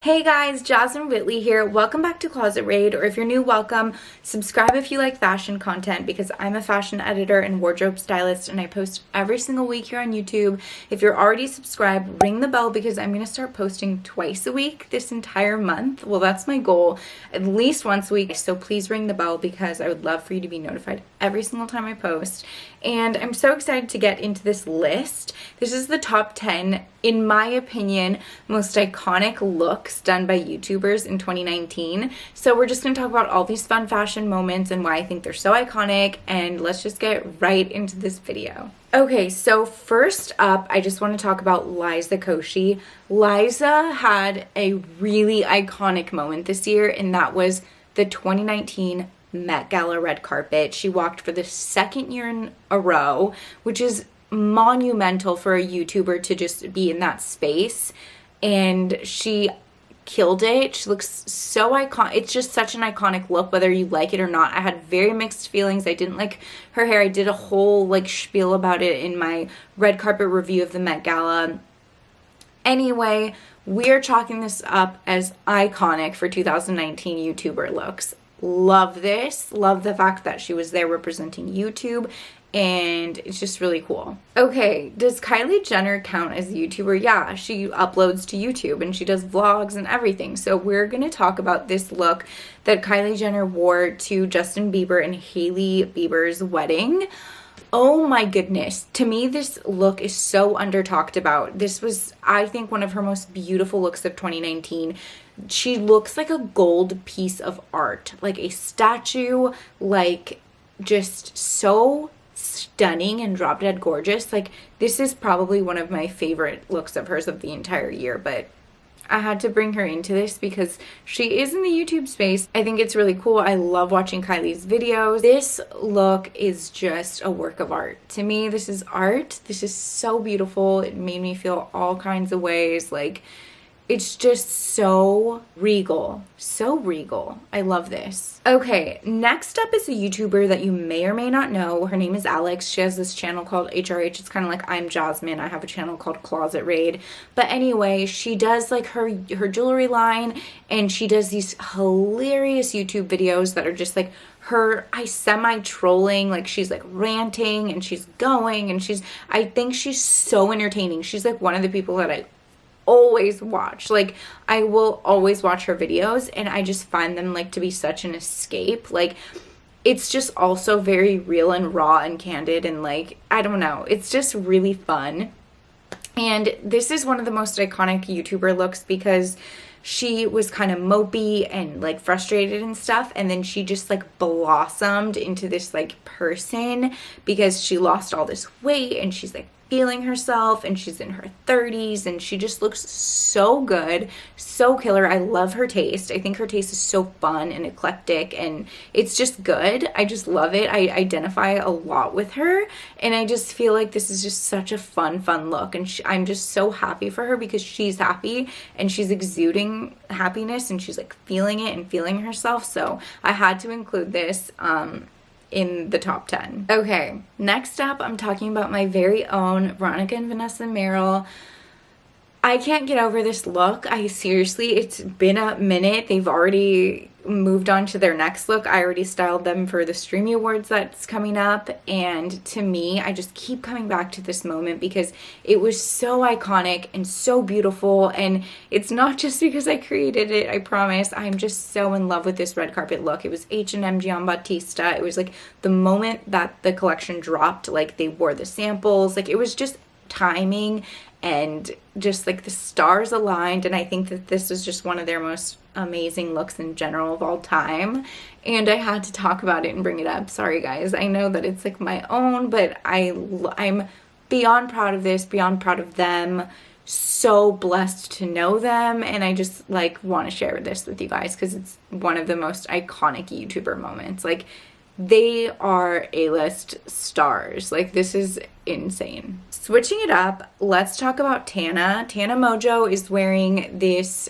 Hey guys, Jazmin Whitley here. Welcome back to Closet Raid, or if you're new, welcome. Subscribe if you like fashion content because I'm a fashion editor and wardrobe stylist and I post every single week here on YouTube. If you're already subscribed, ring the bell because I'm going to start posting twice a week this entire month. Well, that's my goal, at least once a week. So please ring the bell because I would love for you to be notified every single time I post. And I'm so excited to get into this list. This is the top 10, in my opinion, most iconic looks done by YouTubers in 2019. So we're just going to talk about all these fun fashion moments and why I think they're so iconic, and let's just get right into this video. Okay, so first up, I just want to talk about Liza Koshy. Liza had a really iconic moment this year, and that was the 2019 Met Gala red carpet. She walked for the second year in a row, which is monumental for a YouTuber to just be in that space, and she killed it. She looks so iconic. It's just such an iconic look, whether you like it or not. I had very mixed feelings. I didn't like her hair. I did a whole spiel about it in my red carpet review of the Met Gala. Anyway, we are chalking this up as iconic for 2019 YouTuber looks. Love this. Love the fact that she was there representing YouTube, and it's just really cool. Okay, does Kylie Jenner count as a YouTuber? Yeah, she uploads to YouTube and she does vlogs and everything. So we're going to talk about this look that Kylie Jenner wore to Justin Bieber and Hailey Bieber's wedding. Oh my goodness. To me, this look is so under talked about. This was, I think, one of her most beautiful looks of 2019. She looks like a gold piece of art, like a statue, like just so stunning and drop dead gorgeous. Like, this is probably one of my favorite looks of hers of the entire year, but I had to bring her into this because she is in the YouTube space. I think it's really cool. I love watching Kylie's videos. This look is just a work of art. To me, this is art. This is so beautiful. It made me feel all kinds of ways. Like, it's just so regal. So regal. I love this. Okay, next up is a YouTuber that you may or may not know. Her name is Alex. She has this channel called HRH. It's kind of like I'm Jazmin. I have a channel called Closet Raid. But anyway, she does like her jewelry line, and she does these hilarious YouTube videos that are just like her semi-trolling, like she's like ranting and she's going, and I think she's so entertaining. She's like one of the people that I always watch. Like, I will always watch her videos, and I just find them like to be such an escape. Like, it's just also very real and raw and candid, and like, I don't know, it's just really fun. And this is one of the most iconic YouTuber looks because she was kind of mopey and like frustrated and stuff, and then she just like blossomed into this like person because she lost all this weight and she's like feeling herself, and she's in her 30s, and she just looks so good, so killer. I love her taste. I think her taste is so fun and eclectic, and it's just good. I just love it. I identify a lot with her, and I just feel like this is just such a fun look, and I'm just so happy for her because she's happy and she's exuding happiness and she's like feeling it and feeling herself. So I had to include this in the top 10. Okay, next up, I'm talking about my very own Veronica and Vanessa Merrill. I can't get over this look. It's been a minute. They've already moved on to their next look. I already styled them for the Streamy Awards that's coming up, and to me, I just keep coming back to this moment because it was so iconic and so beautiful, and it's not just because I created it, I promise. I'm just so in love with this red carpet look. It was H&M Giambattista. It was like the moment that the collection dropped, like they wore the samples, like it was just timing and just like the stars aligned, and I think that this is just one of their most amazing looks in general of all time, and I had to talk about it and bring it up. Sorry guys, I know that it's like my own, but I'm beyond proud of this, beyond proud of them, so blessed to know them, and I just like want to share this with you guys because it's one of the most iconic YouTuber moments. Like, they are A-list stars. Like, this is insane. Switching it up, let's talk about Tana. Tana Mojo is wearing this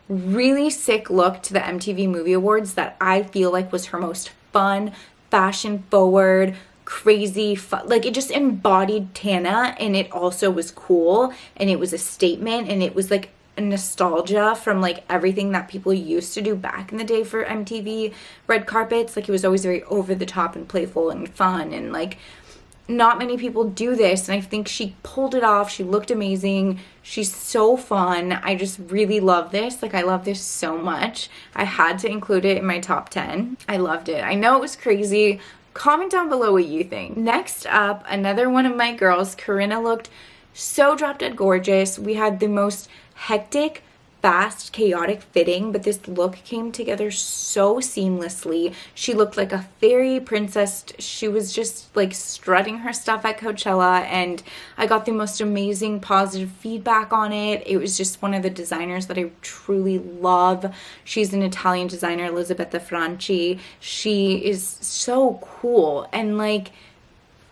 really sick look to the MTV Movie Awards that I feel like was her most fun, fashion forward, crazy fun. Like, it just embodied Tana, and it also was cool, and it was a statement, and it was like nostalgia from like everything that people used to do back in the day for MTV red carpets. Like it was always very over the top and playful and fun, and like not many people do this, and I think she pulled it off. She looked amazing. She's so fun. I just really love this. Like I love this so much. I had to include it in my top 10. I loved it. I know it was crazy. Comment down below what you think. Next up, another one of my girls, Corinna, looked so drop dead gorgeous. We had the most hectic, fast, chaotic fitting, but this look came together so seamlessly. She looked like a fairy princess. She was just like strutting her stuff at Coachella, and I got the most amazing positive feedback on it. It was just one of the designers that I truly love. She's an Italian designer, Elisabetta Franchi. She is so cool, and like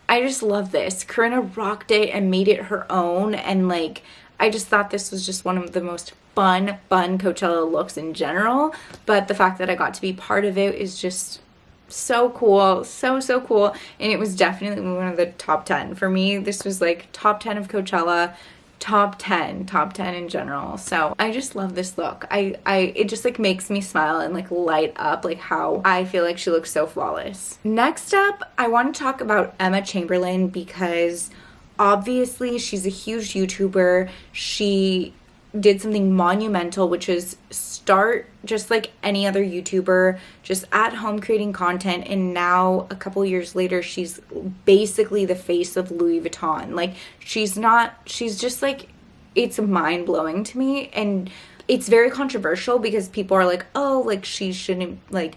I just love this. Corinna rocked it and made it her own, and like I just thought this was just one of the most fun Coachella looks in general, but the fact that I got to be part of it is just so cool, so cool, and it was definitely one of the top 10 for me. This was like top 10 of Coachella, top 10 in general. So I just love this look. It just like makes me smile and like light up, like how I feel like she looks so flawless. Next up, I want to talk about Emma Chamberlain, because obviously she's a huge YouTuber. She did something monumental, which is start just like any other YouTuber, just at home creating content, and now a couple years later she's basically the face of Louis Vuitton. Like she's just like, it's mind-blowing to me, and it's very controversial because people are like, oh, like she shouldn't, like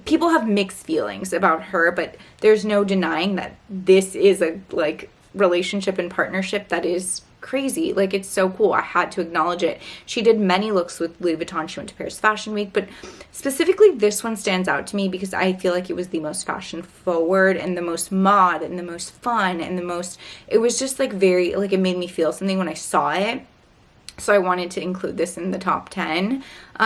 people have mixed feelings about her, but there's no denying that this is a like relationship and partnership that is crazy. Like it's so cool. I had to acknowledge it. She did many looks with Louis Vuitton. She went to Paris Fashion Week, but specifically this one stands out to me because I feel like it was the most fashion forward and the most mod and the most fun and the most, it was just like very, like it made me feel something when I saw it. So I wanted to include this in the top 10.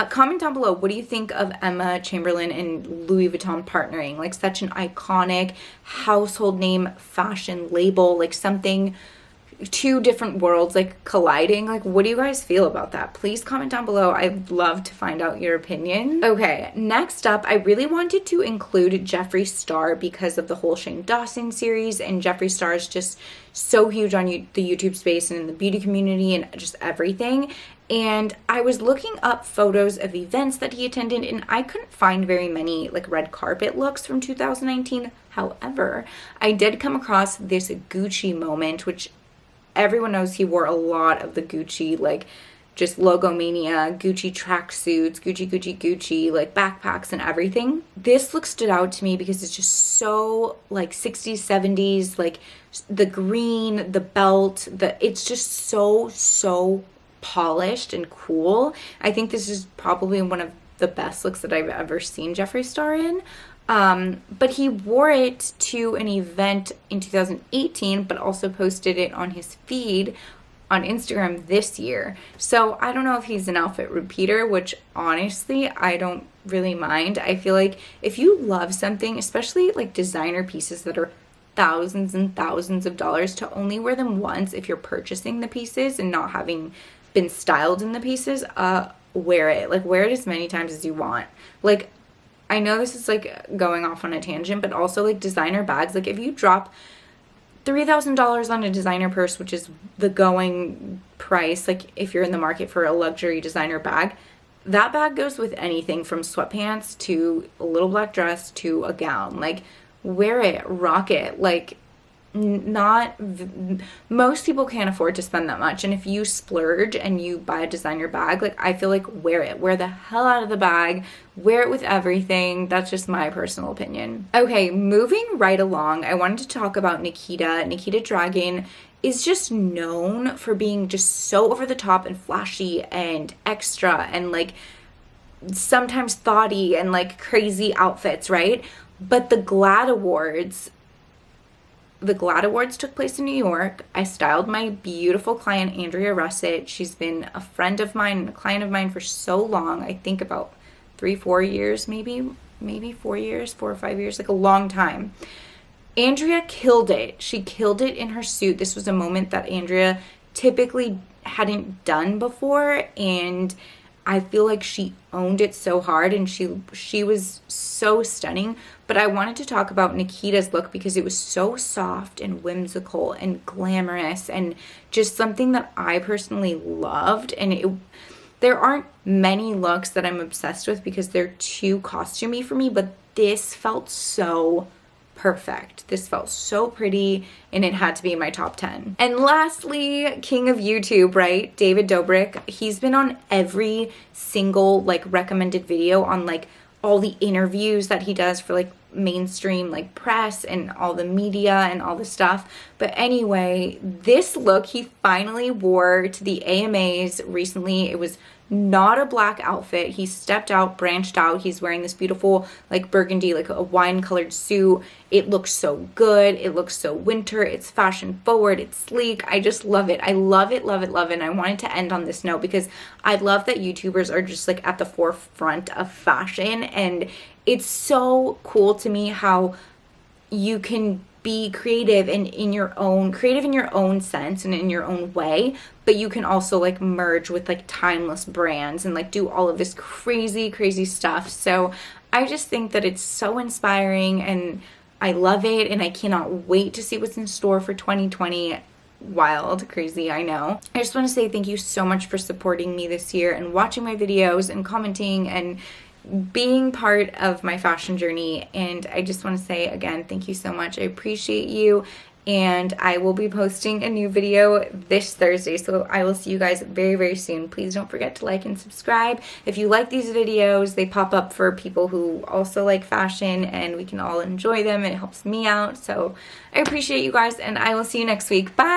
Comment down below, what do you think of Emma Chamberlain and Louis Vuitton partnering? Like such an iconic household name fashion label, like something, two different worlds like colliding. Like what do you guys feel about that? Please comment down below. I'd love to find out your opinion. Okay, next up, I really wanted to include Jeffree Star because of the whole Shane Dawson series, and Jeffree Star is just so huge on the YouTube space and in the beauty community and just everything. And I was looking up photos of events that he attended, and I couldn't find very many like red carpet looks from 2019. However, I did come across this Gucci moment, which everyone knows he wore a lot of the Gucci, like just logomania, Gucci tracksuits, Gucci, like backpacks and everything. This look stood out to me because it's just so like 60s, 70s, like the green, the belt, it's just so polished and cool. I think this is probably one of the best looks that I've ever seen Jeffree Star in. But he wore it to an event in 2018, but also posted it on his feed on Instagram this year. So I don't know if he's an outfit repeater, which honestly, I don't really mind. I feel like if you love something, especially like designer pieces that are thousands and thousands of dollars, to only wear them once if you're purchasing the pieces and not having been styled in the pieces, wear it. Like wear it as many times as you want. Like I know this is like going off on a tangent, but also like designer bags. Like if you drop $3,000 on a designer purse, which is the going price, like if you're in the market for a luxury designer bag, that bag goes with anything from sweatpants to a little black dress to a gown. Like wear it, rock it. Like most people can't afford to spend that much, and if you splurge and you buy a designer bag, like I feel like wear it, wear the hell out of the bag, wear it with everything. That's just my personal opinion. Okay, moving right along, I wanted to talk about Nikita Dragon is just known for being just so over the top and flashy and extra and like sometimes thoughty and like crazy outfits, right? But the GLAAD Awards took place in New York. I styled my beautiful client, Andrea Russet. She's been a friend of mine and a client of mine for so long. I think about 3-4 years, maybe 4 years, 4 or 5 years, like a long time. Andrea killed it. She killed it in her suit. This was a moment that Andrea typically hadn't done before, and I feel like she owned it so hard, and she was so stunning. But I wanted to talk about Nikita's look because it was so soft and whimsical and glamorous and just something that I personally loved. And there aren't many looks that I'm obsessed with because they're too costumey for me, but this felt so perfect. This felt so pretty, and it had to be in my top 10. And lastly, king of YouTube, right? David Dobrik. He's been on every single like recommended video on like all the interviews that he does for like mainstream like press and all the media and all the stuff. But anyway, this look he finally wore to the AMAs recently. It was not a black outfit. He stepped out, branched out. He's wearing this beautiful like burgundy, like a wine colored suit. It looks so good. It looks so winter. It's fashion forward. It's sleek. I just love it. I love it, love it, love it. And I wanted to end on this note because I love that YouTubers are just like at the forefront of fashion, and it's so cool to me how you can be creative and in your own sense and in your own way, but you can also like merge with like timeless brands and like do all of this crazy stuff. So I just think that it's so inspiring, and I love it, and I cannot wait to see what's in store for 2020. Wild, crazy, I know. I just want to say thank you so much for supporting me this year and watching my videos and commenting and being part of my fashion journey. And I just want to say again, thank you so much. I appreciate you, and I will be posting a new video this Thursday, so I will see you guys very soon. Please don't forget to like and subscribe. If you like these videos, they pop up for people who also like fashion, and we can all enjoy them, and it helps me out. So I appreciate you guys, and I will see you next week. Bye.